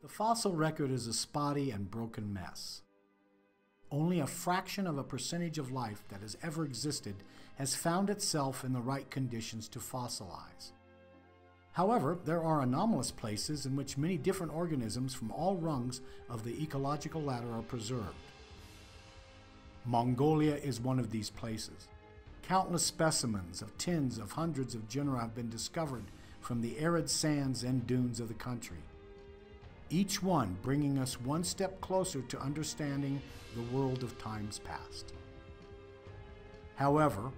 The fossil record is a spotty and broken mess. Only a fraction of a percentage of life that has ever existed has found itself in the right conditions to fossilize. However, there are anomalous places in which many different organisms from all rungs of the ecological ladder are preserved. Mongolia is one of these places. Countless specimens of tens of hundreds of genera have been discovered from the arid sands and dunes of the country, each one bringing us one step closer to understanding the world of times past. However,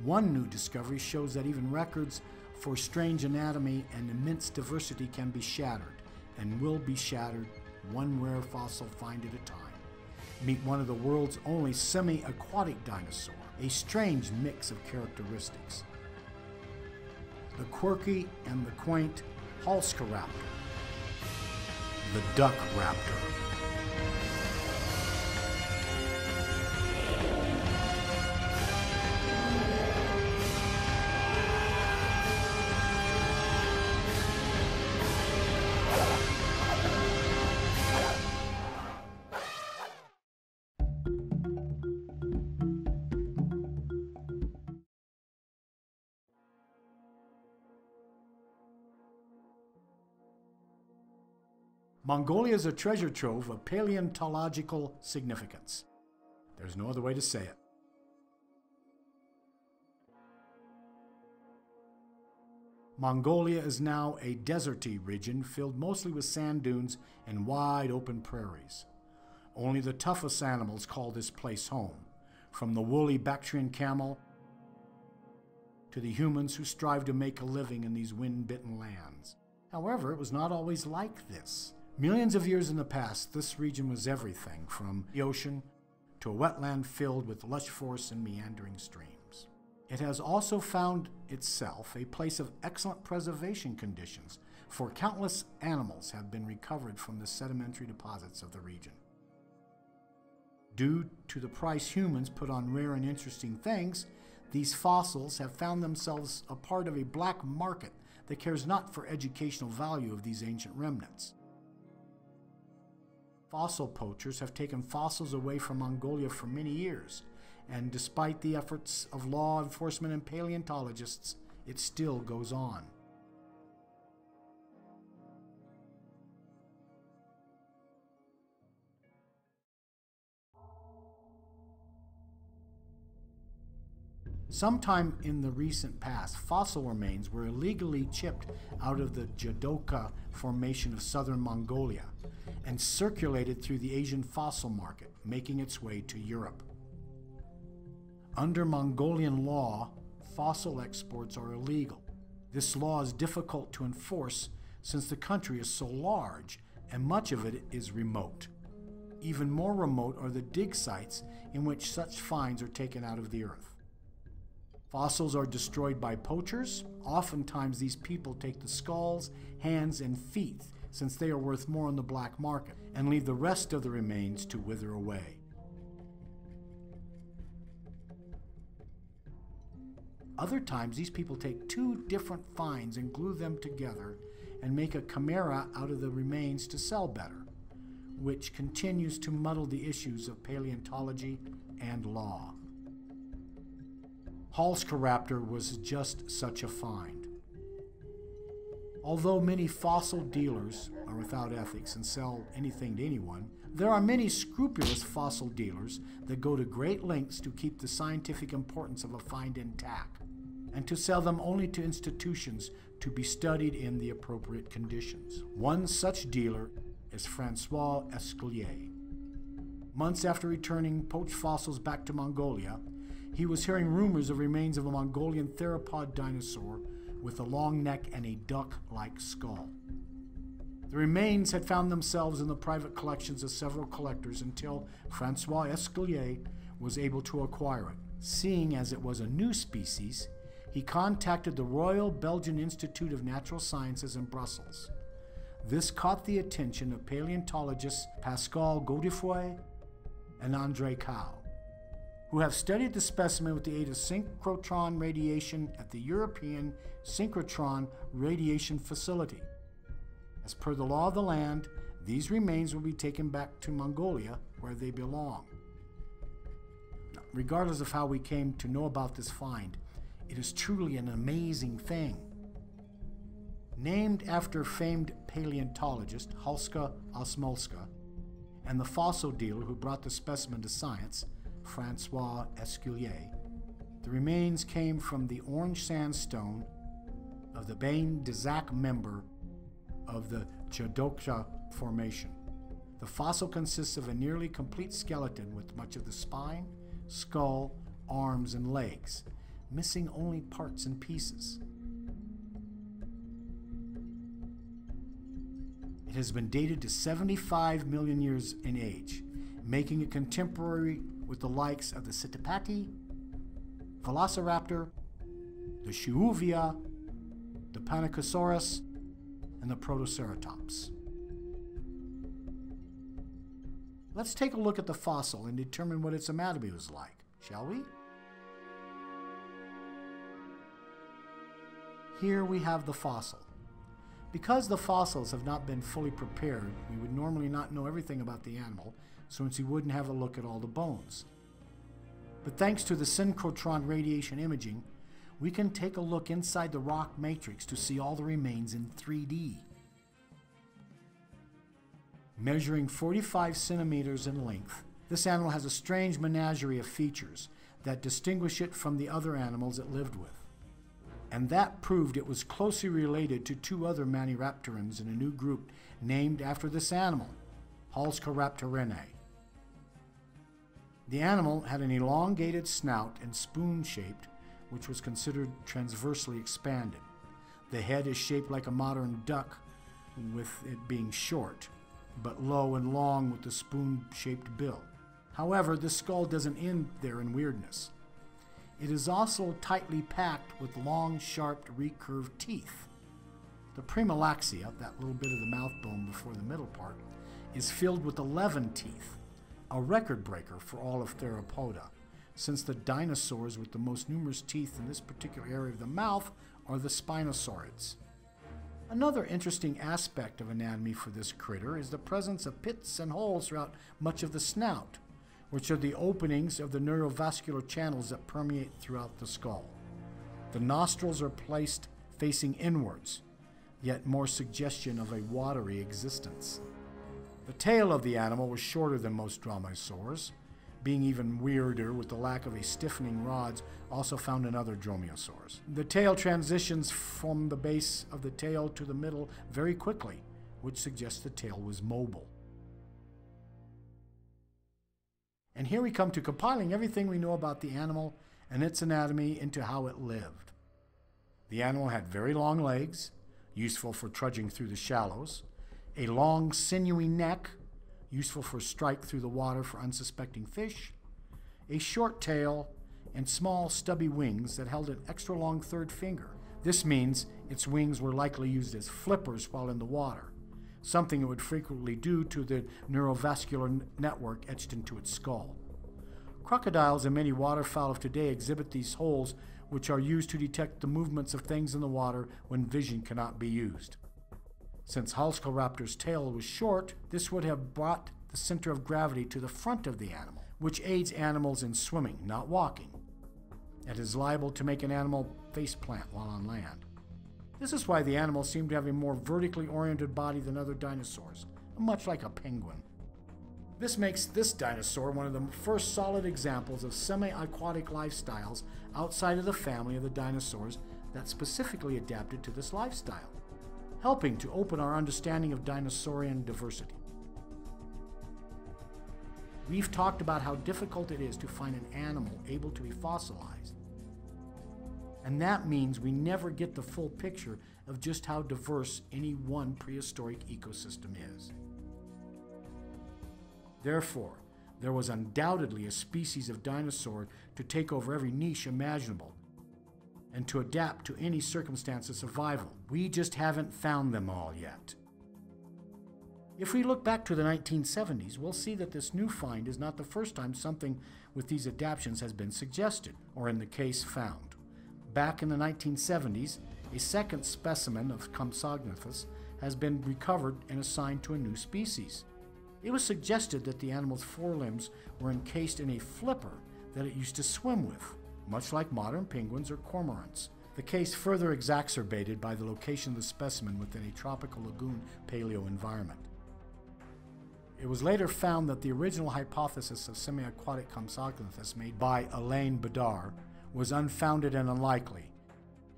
one new discovery shows that even records for strange anatomy and immense diversity can be shattered, and will be shattered one rare fossil find at a time. Meet one of the world's only semi-aquatic dinosaur, a strange mix of characteristics. The quirky and the quaint Halszkaraptor, the duck raptor. Mongolia is a treasure trove of paleontological significance. There's no other way to say it. Mongolia is now a deserty region filled mostly with sand dunes and wide open prairies. Only the toughest animals call this place home, from the woolly Bactrian camel to the humans who strive to make a living in these wind-bitten lands. However, it was not always like this. Millions of years in the past, this region was everything from the ocean to a wetland filled with lush forests and meandering streams. It has also found itself a place of excellent preservation conditions, for countless animals have been recovered from the sedimentary deposits of the region. Due to the price humans put on rare and interesting things, these fossils have found themselves a part of a black market that cares not for educational value of these ancient remnants. Fossil poachers have taken fossils away from Mongolia for many years, and despite the efforts of law enforcement and paleontologists, it still goes on. Sometime in the recent past, fossil remains were illegally chipped out of the Judoka Formation of southern Mongolia and circulated through the Asian fossil market, making its way to Europe. Under Mongolian law, fossil exports are illegal. This law is difficult to enforce since the country is so large and much of it is remote. Even more remote are the dig sites in which such finds are taken out of the earth. Fossils are destroyed by poachers. Oftentimes these people take the skulls, hands, and feet, since they are worth more on the black market, and leave the rest of the remains to wither away. Other times these people take two different finds and glue them together and make a chimera out of the remains to sell better, which continues to muddle the issues of paleontology and law. Halszkaraptor was just such a find. Although many fossil dealers are without ethics and sell anything to anyone, there are many scrupulous fossil dealers that go to great lengths to keep the scientific importance of a find intact, and to sell them only to institutions to be studied in the appropriate conditions. One such dealer is Francois Escalier. Months after returning poached fossils back to Mongolia, he was hearing rumors of remains of a Mongolian theropod dinosaur with a long neck and a duck-like skull. The remains had found themselves in the private collections of several collectors until Francois Escalier was able to acquire it. Seeing as it was a new species, he contacted the Royal Belgian Institute of Natural Sciences in Brussels. This caught the attention of paleontologists Pascal Godefroy and André Cow, who have studied the specimen with the aid of synchrotron radiation at the European Synchrotron Radiation Facility. As per the law of the land, These remains will be taken back to Mongolia, where they belong. Now, regardless of how we came to know about this find, it is truly an amazing thing. Named after famed paleontologist Halszkaraptor and the fossil dealer who brought the specimen to science, Francois Esculier, the remains came from the orange sandstone of the Bain de Zac member of the Chodokha Formation. The fossil consists of a nearly complete skeleton with much of the spine, skull, arms, and legs, missing only parts and pieces. It has been dated to 75 million years in age, making it contemporary with the likes of the Cetipati, Velociraptor, the Shuuvia, the Panacosaurus, and the Protoceratops. Let's take a look at the fossil and determine what its anatomy was like, shall we? Here we have the fossil. Because the fossils have not been fully prepared, we would normally not know everything about the animal, since we wouldn't have a look at all the bones. But thanks to the synchrotron radiation imaging, we can take a look inside the rock matrix to see all the remains in 3D. Measuring 45 centimeters in length, this animal has a strange menagerie of features that distinguish it from the other animals it lived with. And that proved it was closely related to two other Maniraptorans in a new group named after this animal, Halszkaraptorinae. The animal had an elongated snout and spoon-shaped, which was considered transversely expanded. The head is shaped like a modern duck, with it being short, but low and long with the spoon-shaped bill. However, the skull doesn't end there in weirdness. It is also tightly packed with long, sharp, recurved teeth. The premolaxia, that little bit of the mouth bone before the middle part, is filled with 11 teeth, a record breaker for all of theropoda, since the dinosaurs with the most numerous teeth in this particular area of the mouth are the spinosaurids. Another interesting aspect of anatomy for this critter is the presence of pits and holes throughout much of the snout, which are the openings of the neurovascular channels that permeate throughout the skull. The nostrils are placed facing inwards, yet more suggestion of a watery existence. The tail of the animal was shorter than most dromaeosaurs, being even weirder with the lack of a stiffening rods also found in other dromaeosaurs. The tail transitions from the base of the tail to the middle very quickly, which suggests the tail was mobile. And here we come to compiling everything we know about the animal and its anatomy into how it lived. The animal had very long legs, useful for trudging through the shallows, a long sinewy neck, useful for strike through the water for unsuspecting fish, a short tail, and small stubby wings that held an extra long third finger. This means its wings were likely used as flippers while in the water, something it would frequently do to the neurovascular network etched into its skull. Crocodiles and many waterfowl of today exhibit these holes, which are used to detect the movements of things in the water when vision cannot be used. Since Halszkaraptor's tail was short, this would have brought the center of gravity to the front of the animal, which aids animals in swimming, not walking. It is liable to make an animal faceplant while on land. This is why the animal seemed to have a more vertically oriented body than other dinosaurs, much like a penguin. This makes this dinosaur one of the first solid examples of semi-aquatic lifestyles outside of the family of the dinosaurs that specifically adapted to this lifestyle, helping to open our understanding of dinosaurian diversity. We've talked about how difficult it is to find an animal able to be fossilized. And that means we never get the full picture of just how diverse any one prehistoric ecosystem is. Therefore, there was undoubtedly a species of dinosaur to take over every niche imaginable and to adapt to any circumstance of survival. We just haven't found them all yet. If we look back to the 1970s, we'll see that this new find is not the first time something with these adaptations has been suggested, or in the case found. Back in the 1970s, a second specimen of Compsognathus has been recovered and assigned to a new species. It was suggested that the animal's forelimbs were encased in a flipper that it used to swim with, much like modern penguins or cormorants. The case further exacerbated by the location of the specimen within a tropical lagoon paleo environment. It was later found that the original hypothesis of semi-aquatic Compsognathus made by Alain Bedard was unfounded and unlikely,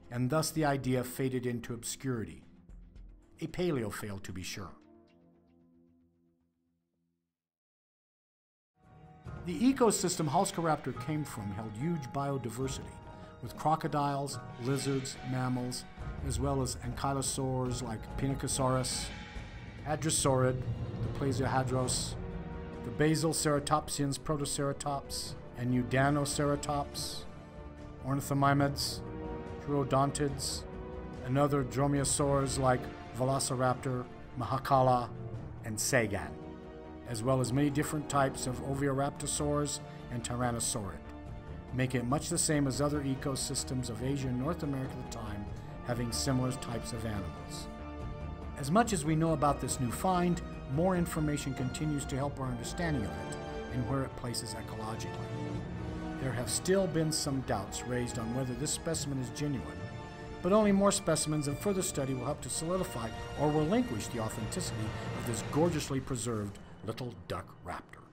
and thus the idea faded into obscurity. A paleo fail, to be sure. The ecosystem Halszkaraptor came from held huge biodiversity, with crocodiles, lizards, mammals, as well as ankylosaurs like Pinacosaurus, Hadrosaurid, the Plesiohadros, the basal ceratopsians Protoceratops, and Eudanoceratops, ornithomimids, Troodontids, and other dromaeosaurs like Velociraptor, Mahakala, and Sagan, as well as many different types of Oviraptorosaurs and Tyrannosaurid, making it much the same as other ecosystems of Asia and North America at the time, having similar types of animals. As much as we know about this new find, more information continues to help our understanding of it and where it places ecologically. There have still been some doubts raised on whether this specimen is genuine, but only more specimens and further study will help to solidify or relinquish the authenticity of this gorgeously preserved little duck raptor.